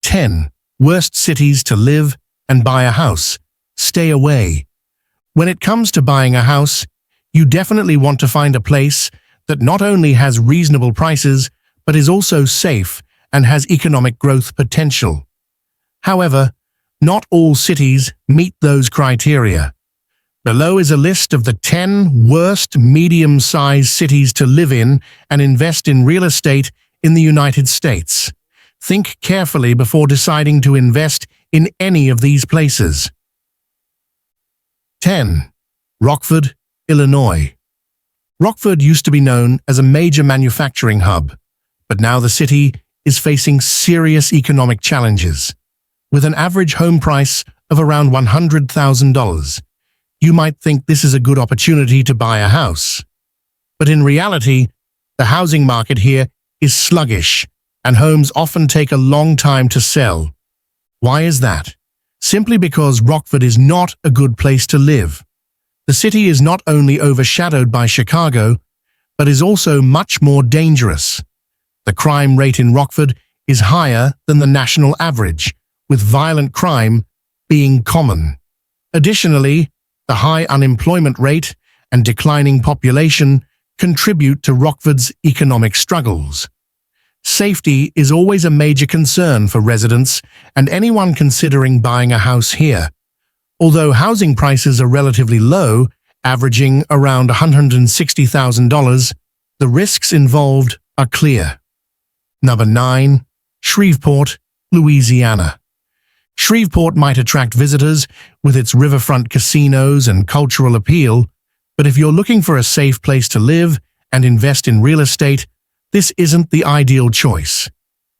10 Worst Cities to Live and Buy a House. Stay away. When it comes to buying a house, you definitely want to find a place that not only has reasonable prices, but is also safe and has economic growth potential. However, not all cities meet those criteria. Below is a list of the 10 worst medium-sized cities to live in and invest in real estate in the United States. Think carefully before deciding to invest in any of these places. 10. Rockford, Illinois. Rockford used to be known as a major manufacturing hub, but now the city is facing serious economic challenges. With an average home price of around $100,000, you might think this is a good opportunity to buy a house. But in reality, the housing market here is sluggish, and homes often take a long time to sell. Why is that? Simply because Rockford is not a good place to live. The city is not only overshadowed by Chicago, but is also much more dangerous. The crime rate in Rockford is higher than the national average, with violent crime being common. Additionally, the high unemployment rate and declining population contribute to Rockford's economic struggles. Safety is always a major concern for residents and anyone considering buying a house here. Although housing prices are relatively low, averaging around $160,000, the risks involved are clear. Number 9. Shreveport, Louisiana. Shreveport might attract visitors with its riverfront casinos and cultural appeal, but if you're looking for a safe place to live and invest in real estate, this isn't the ideal choice.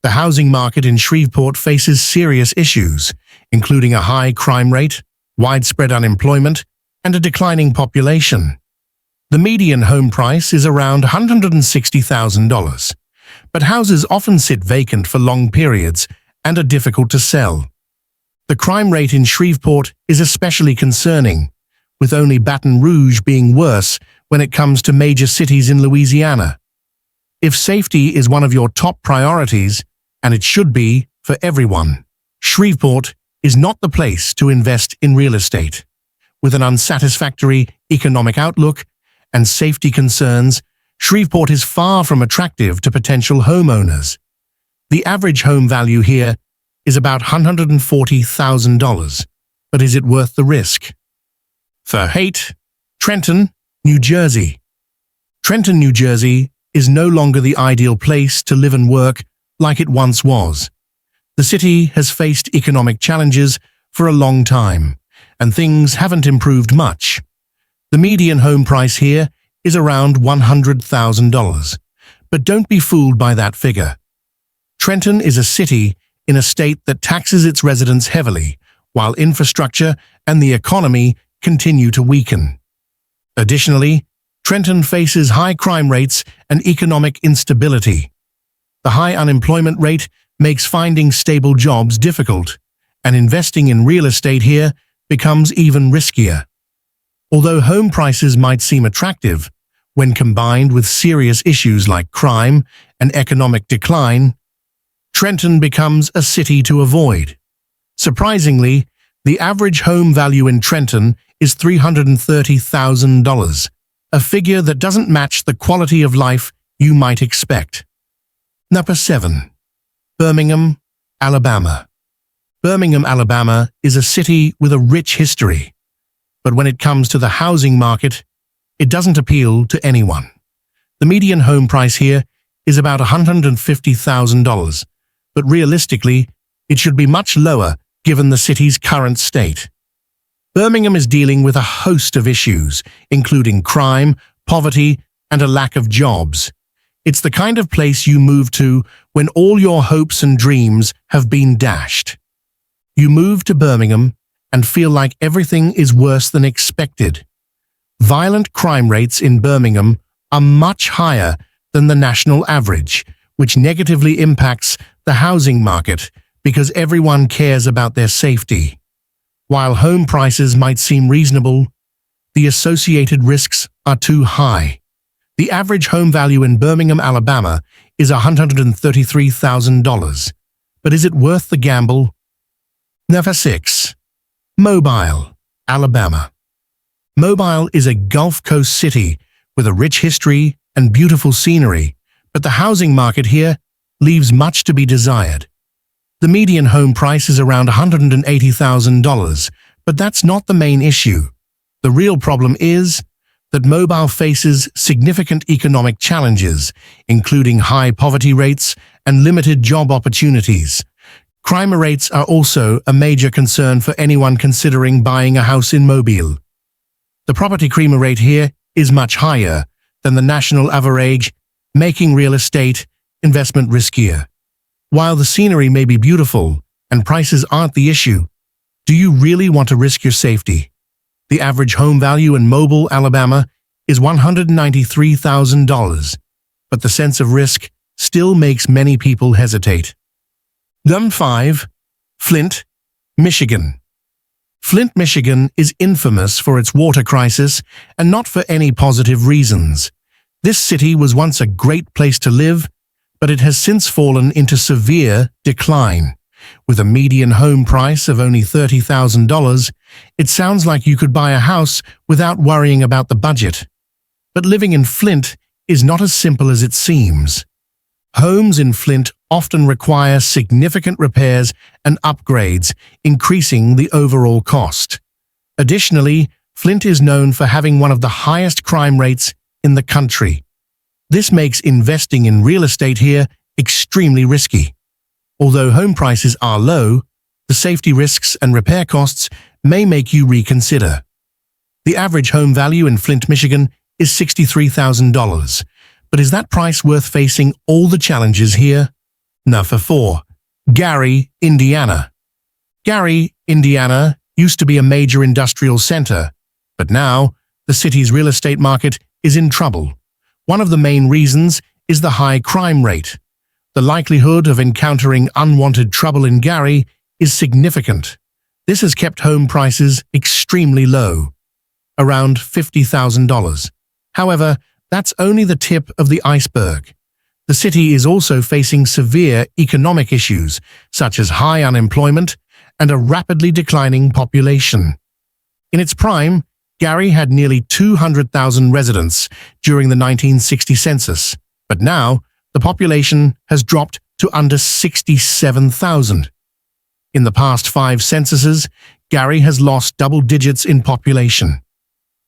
The housing market in Shreveport faces serious issues, including a high crime rate, widespread unemployment, and a declining population. The median home price is around $160,000, but houses often sit vacant for long periods and are difficult to sell. The crime rate in Shreveport is especially concerning, with only Baton Rouge being worse when it comes to major cities in Louisiana. If safety is one of your top priorities, and it should be for everyone, Shreveport is not the place to invest in real estate. With an unsatisfactory economic outlook and safety concerns, Shreveport is far from attractive to potential homeowners. The average home value here is about $140,000, but is it worth the risk? For 8. Trenton, New Jersey. Trenton, New Jersey is no longer the ideal place to live and work like it once was. The city has faced economic challenges for a long time, and things haven't improved much. The median home price here is around $100,000, but don't be fooled by that figure. Trenton is a city in a state that taxes its residents heavily, while infrastructure and the economy continue to weaken. Additionally, Trenton faces high crime rates and economic instability. The high unemployment rate makes finding stable jobs difficult, and investing in real estate here becomes even riskier. Although home prices might seem attractive, when combined with serious issues like crime and economic decline, Trenton becomes a city to avoid. Surprisingly, the average home value in Trenton is $330,000, a figure that doesn't match the quality of life you might expect. Number 7. Birmingham, Alabama. Birmingham, Alabama is a city with a rich history, but when it comes to the housing market, it doesn't appeal to anyone. The median home price here is about $150,000, but realistically, it should be much lower given the city's current state. Birmingham is dealing with a host of issues, including crime, poverty, and a lack of jobs. It's the kind of place you move to when all your hopes and dreams have been dashed. You move to Birmingham and feel like everything is worse than expected. Violent crime rates in Birmingham are much higher than the national average, which negatively impacts the housing market because everyone cares about their safety. While home prices might seem reasonable, the associated risks are too high. The average home value in Birmingham, Alabama is $133,000, but is it worth the gamble? Number 6. Mobile, Alabama. Mobile is a Gulf Coast city with a rich history and beautiful scenery, but the housing market here leaves much to be desired. The median home price is around $180,000, but that's not the main issue. The real problem is that Mobile faces significant economic challenges, including high poverty rates and limited job opportunities. Crime rates are also a major concern for anyone considering buying a house in Mobile. The property crime rate here is much higher than the national average, making real estate investment riskier. While the scenery may be beautiful and prices aren't the issue, do you really want to risk your safety? The average home value in Mobile, Alabama is $193,000, but the sense of risk still makes many people hesitate. Number 5. Flint, Michigan. Flint, Michigan is infamous for its water crisis and not for any positive reasons. This city was once a great place to live, but it has since fallen into severe decline. With a median home price of only $30,000, it sounds like you could buy a house without worrying about the budget. But living in Flint is not as simple as it seems. Homes in Flint often require significant repairs and upgrades, increasing the overall cost. Additionally, Flint is known for having one of the highest crime rates in the country. This makes investing in real estate here extremely risky. Although home prices are low, the safety risks and repair costs may make you reconsider. The average home value in Flint, Michigan is $63,000, but is that price worth facing all the challenges here? Number 4. Gary, Indiana. Gary, Indiana used to be a major industrial center, but now the city's real estate market is in trouble. One of the main reasons is the high crime rate. The likelihood of encountering unwanted trouble in Gary is significant. This has kept home prices extremely low, around $50,000. However, that's only the tip of the iceberg. The city is also facing severe economic issues, such as high unemployment and a rapidly declining population. In its prime, Gary had nearly 200,000 residents during the 1960 census, but now the population has dropped to under 67,000. In the past 5 censuses, Gary has lost double digits in population.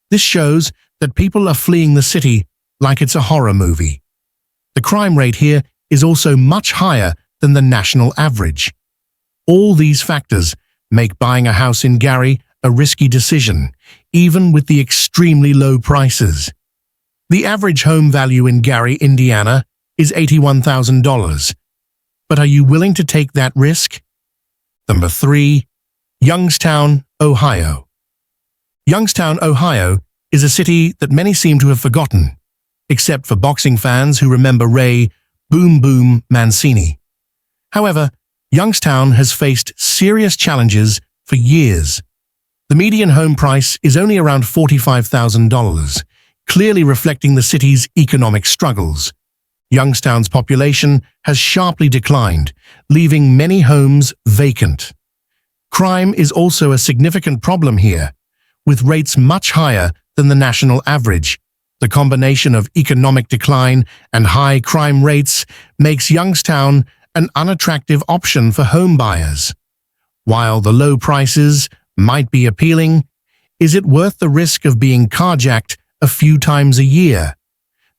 This shows that people are fleeing the city like it's a horror movie. The crime rate here is also much higher than the national average. All these factors make buying a house in Gary a risky decision, even with the extremely low prices. The average home value in Gary, Indiana is $81,000. But are you willing to take that risk? Number 3. Youngstown, Ohio. Youngstown, Ohio is a city that many seem to have forgotten, except for boxing fans who remember Ray Boom Boom Mancini. However, Youngstown has faced serious challenges for years. The median home price is only around $45,000, clearly reflecting the city's economic struggles. Youngstown's population has sharply declined, leaving many homes vacant. Crime is also a significant problem here, with rates much higher than the national average. The combination of economic decline and high crime rates makes Youngstown an unattractive option for home buyers. While the low prices might be appealing, is it worth the risk of being carjacked a few times a year?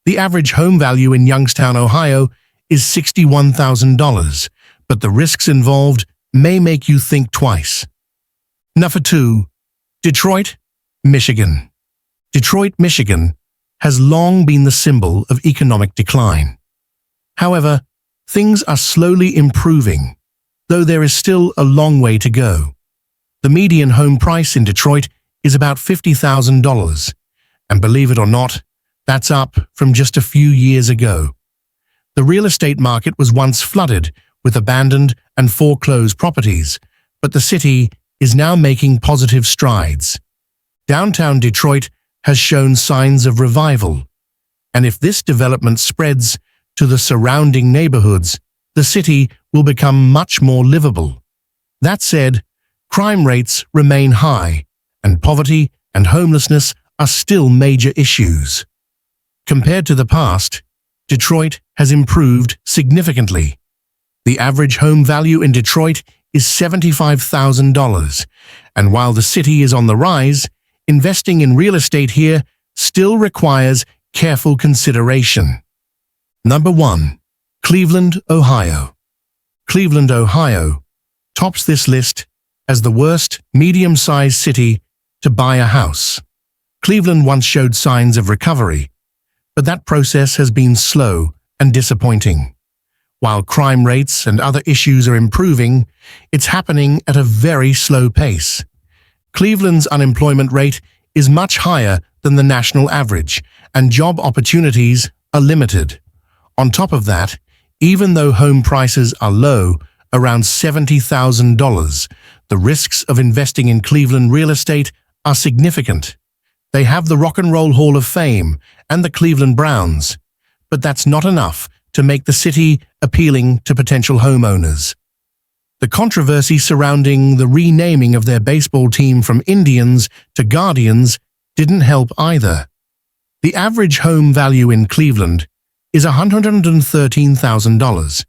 The average home value in Youngstown, Ohio is $61,000, but the risks involved may make you think twice. Number 2. Detroit, Michigan. Detroit, Michigan has long been the symbol of economic decline. However, things are slowly improving, though there is still a long way to go. The median home price in Detroit is about $50,000, and believe it or not, that's up from just a few years ago. The real estate market was once flooded with abandoned and foreclosed properties, but the city is now making positive strides. Downtown Detroit has shown signs of revival, and if this development spreads to the surrounding neighborhoods, the city will become much more livable. That said, crime rates remain high, and poverty and homelessness are still major issues. Compared to the past, Detroit has improved significantly. The average home value in Detroit is $75,000, and while the city is on the rise, investing in real estate here still requires careful consideration. Number 1. Cleveland, Ohio. Cleveland, Ohio, tops this list as the worst medium-sized city to buy a house. Cleveland once showed signs of recovery, but that process has been slow and disappointing. While crime rates and other issues are improving, it's happening at a very slow pace. Cleveland's unemployment rate is much higher than the national average, and job opportunities are limited. On top of that, even though home prices are low, around $70,000, the risks of investing in Cleveland real estate are significant. They have the Rock and Roll Hall of Fame and the Cleveland Browns, but that's not enough to make the city appealing to potential homeowners. The controversy surrounding the renaming of their baseball team from Indians to Guardians didn't help either. The average home value in Cleveland is $113,000,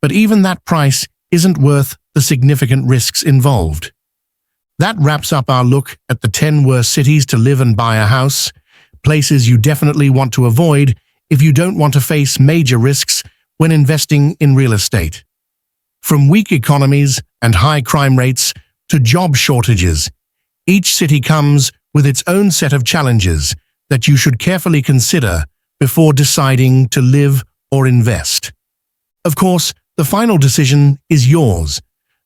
but even that price isn't worth the significant risks involved. That wraps up our look at the 10 worst cities to live and buy a house, places you definitely want to avoid if you don't want to face major risks when investing in real estate. From weak economies and high crime rates to job shortages, each city comes with its own set of challenges that you should carefully consider before deciding to live or invest. Of course, the final decision is yours,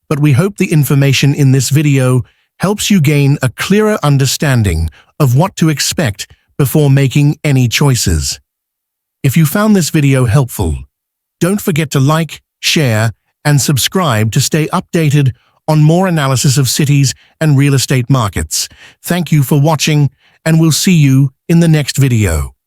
but we hope the information in this video helps you gain a clearer understanding of what to expect before making any choices. If you found this video helpful, don't forget to like, share, and subscribe to stay updated on more analysis of cities and real estate markets. Thank you for watching, and we'll see you in the next video.